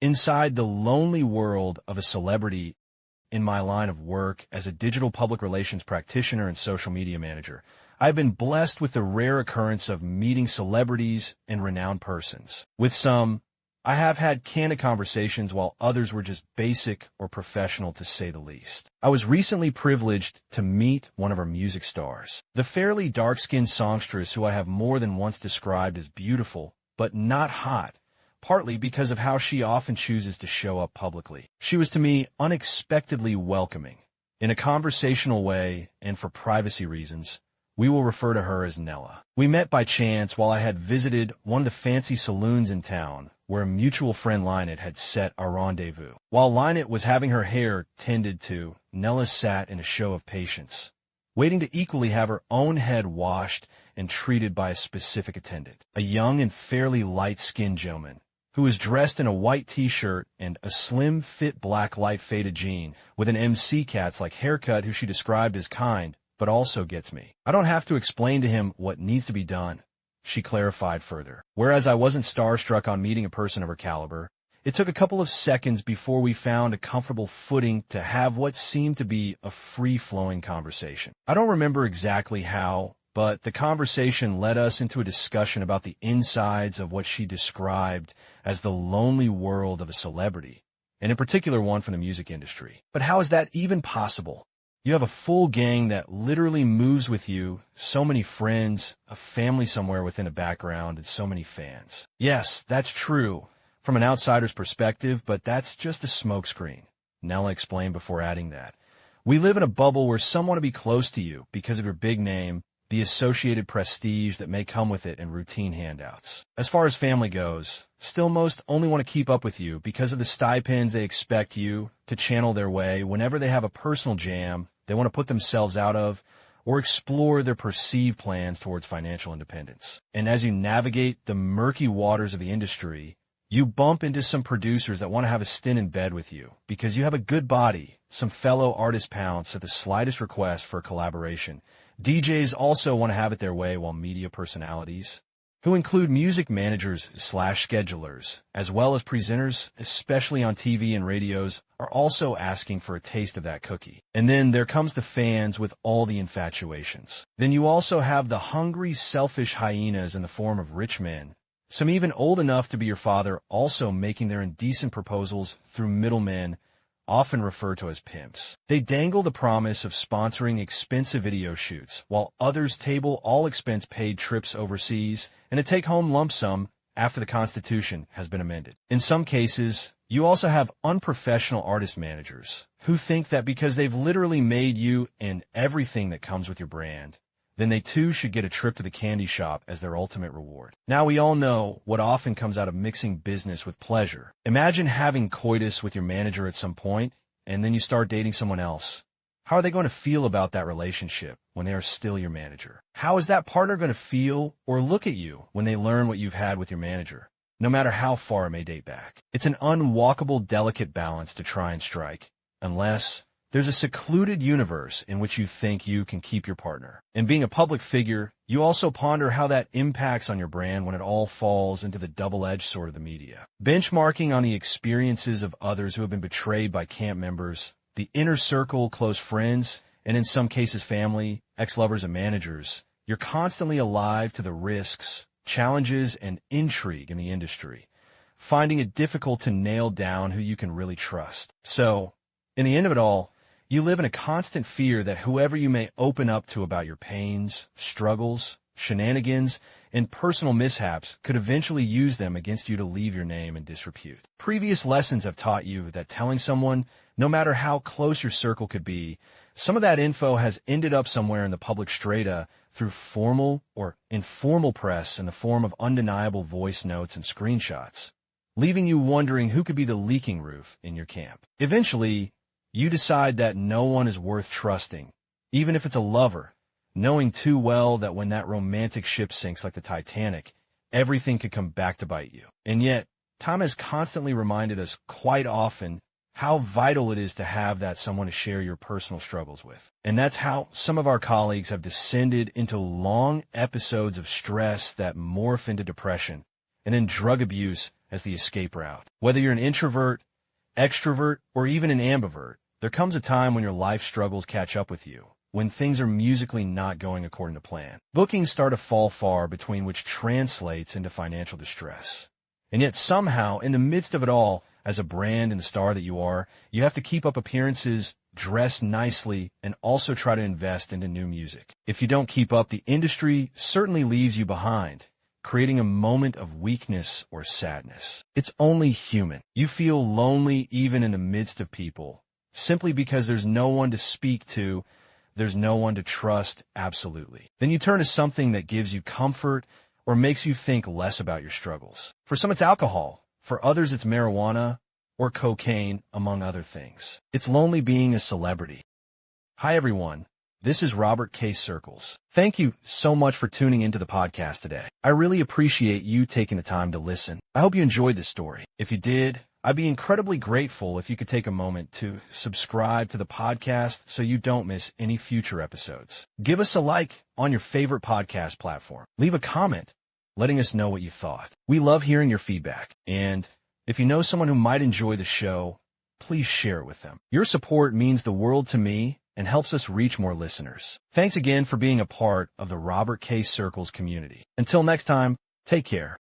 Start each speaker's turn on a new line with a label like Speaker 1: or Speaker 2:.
Speaker 1: Inside the lonely world of a celebrity in my line of work as a digital public relations practitioner and social media manager, I've been blessed with the rare occurrence of meeting celebrities and renowned persons. With some, I have had candid conversations while others were just basic or professional to say the least. I was recently privileged to meet one of our music stars, the fairly dark-skinned songstress who I have more than once described as beautiful, but not hot, partly because of how she often chooses to show up publicly. She was to me unexpectedly welcoming. In a conversational way, and for privacy reasons, we will refer to her as Nella. We met by chance while I had visited one of the fancy saloons in town where a mutual friend Lynette had set our rendezvous. While Lynette was having her hair tended to, Nella sat in a show of patience, waiting to equally have her own head washed and treated by a specific attendant, a young and fairly light-skinned gentleman who was dressed in a white t-shirt and a slim-fit black light-faded jean with an MC Cats-like haircut who she described as kind, but also gets me. I don't have to explain to him what needs to be done, she clarified further. Whereas I wasn't starstruck on meeting a person of her caliber, it took a couple of seconds before we found a comfortable footing to have what seemed to be a free-flowing conversation. I don't remember exactly how, but the conversation led us into a discussion about the insides of what she described as the lonely world of a celebrity, and in particular one from the music industry. But how is that even possible? You have a full gang that literally moves with you, so many friends, a family somewhere within a background, and so many fans. Yes, that's true from an outsider's perspective, but that's just a smokescreen, Nella explained before adding that. We live in a bubble where some want to be close to you because of your big name, the associated prestige that may come with it, and routine handouts. As far as family goes, still most only want to keep up with you because of the stipends they expect you to channel their way whenever they have a personal jam they want to put themselves out of, or explore their perceived plans towards financial independence. And as you navigate the murky waters of the industry, you bump into some producers that want to have a stint in bed with you because you have a good body. Some fellow artists pounce at the slightest request for a collaboration. DJs also want to have it their way, while media personalities, who include music managers/schedulers, as well as presenters, especially on TV and radios, are also asking for a taste of that cookie. And then there comes the fans with all the infatuations. Then you also have the hungry, selfish hyenas in the form of rich men, some even old enough to be your father, also making their indecent proposals through middlemen, often referred to as pimps. They dangle the promise of sponsoring expensive video shoots, while others table all expense-paid trips overseas and a take-home lump sum after the Constitution has been amended. In some cases, you also have unprofessional artist managers who think that because they've literally made you and everything that comes with your brand, then they too should get a trip to the candy shop as their ultimate reward. Now we all know what often comes out of mixing business with pleasure. Imagine having coitus with your manager at some point, and then you start dating someone else. How are they going to feel about that relationship when they are still your manager? How is that partner going to feel or look at you when they learn what you've had with your manager, no matter how far it may date back? It's an unwalkable, delicate balance to try and strike, unless there's a secluded universe in which you think you can keep your partner. And being a public figure, you also ponder how that impacts on your brand when it all falls into the double-edged sword of the media. Benchmarking on the experiences of others who have been betrayed by camp members, the inner circle, close friends, and in some cases family, ex-lovers and managers, you're constantly alive to the risks, challenges, and intrigue in the industry, finding it difficult to nail down who you can really trust. So, in the end of it all, you live in a constant fear that whoever you may open up to about your pains, struggles, shenanigans, and personal mishaps could eventually use them against you to leave your name in disrepute. Previous lessons have taught you that telling someone, no matter how close your circle could be, some of that info has ended up somewhere in the public strata through formal or informal press in the form of undeniable voice notes and screenshots, leaving you wondering who could be the leaking roof in your camp. Eventually, you decide that no one is worth trusting, even if it's a lover, knowing too well that when that romantic ship sinks like the Titanic, everything could come back to bite you. And yet, time has constantly reminded us quite often how vital it is to have that someone to share your personal struggles with. And that's how some of our colleagues have descended into long episodes of stress that morph into depression, and then drug abuse as the escape route. Whether you're an introvert, extrovert, or even an ambivert, there comes a time when your life struggles catch up with you, when things are musically not going according to plan. Bookings start to fall far between, which translates into financial distress. And yet somehow, in the midst of it all, as a brand and the star that you are, you have to keep up appearances, dress nicely, and also try to invest into new music. If you don't keep up, the industry certainly leaves you behind, creating a moment of weakness or sadness. It's only human. You feel lonely even in the midst of people, simply because there's no one to speak to, there's no one to trust, absolutely. Then you turn to something that gives you comfort or makes you think less about your struggles. For some, it's alcohol. For others, it's marijuana or cocaine, among other things. It's lonely being a celebrity. Hi, everyone. This is Robert K. Circles. Thank you so much for tuning into the podcast today. I really appreciate you taking the time to listen. I hope you enjoyed this story. If you did, I'd be incredibly grateful if you could take a moment to subscribe to the podcast so you don't miss any future episodes. Give us a like on your favorite podcast platform. Leave a comment letting us know what you thought. We love hearing your feedback. And if you know someone who might enjoy the show, please share it with them. Your support means the world to me and helps us reach more listeners. Thanks again for being a part of the Robert K. Circles community. Until next time, take care.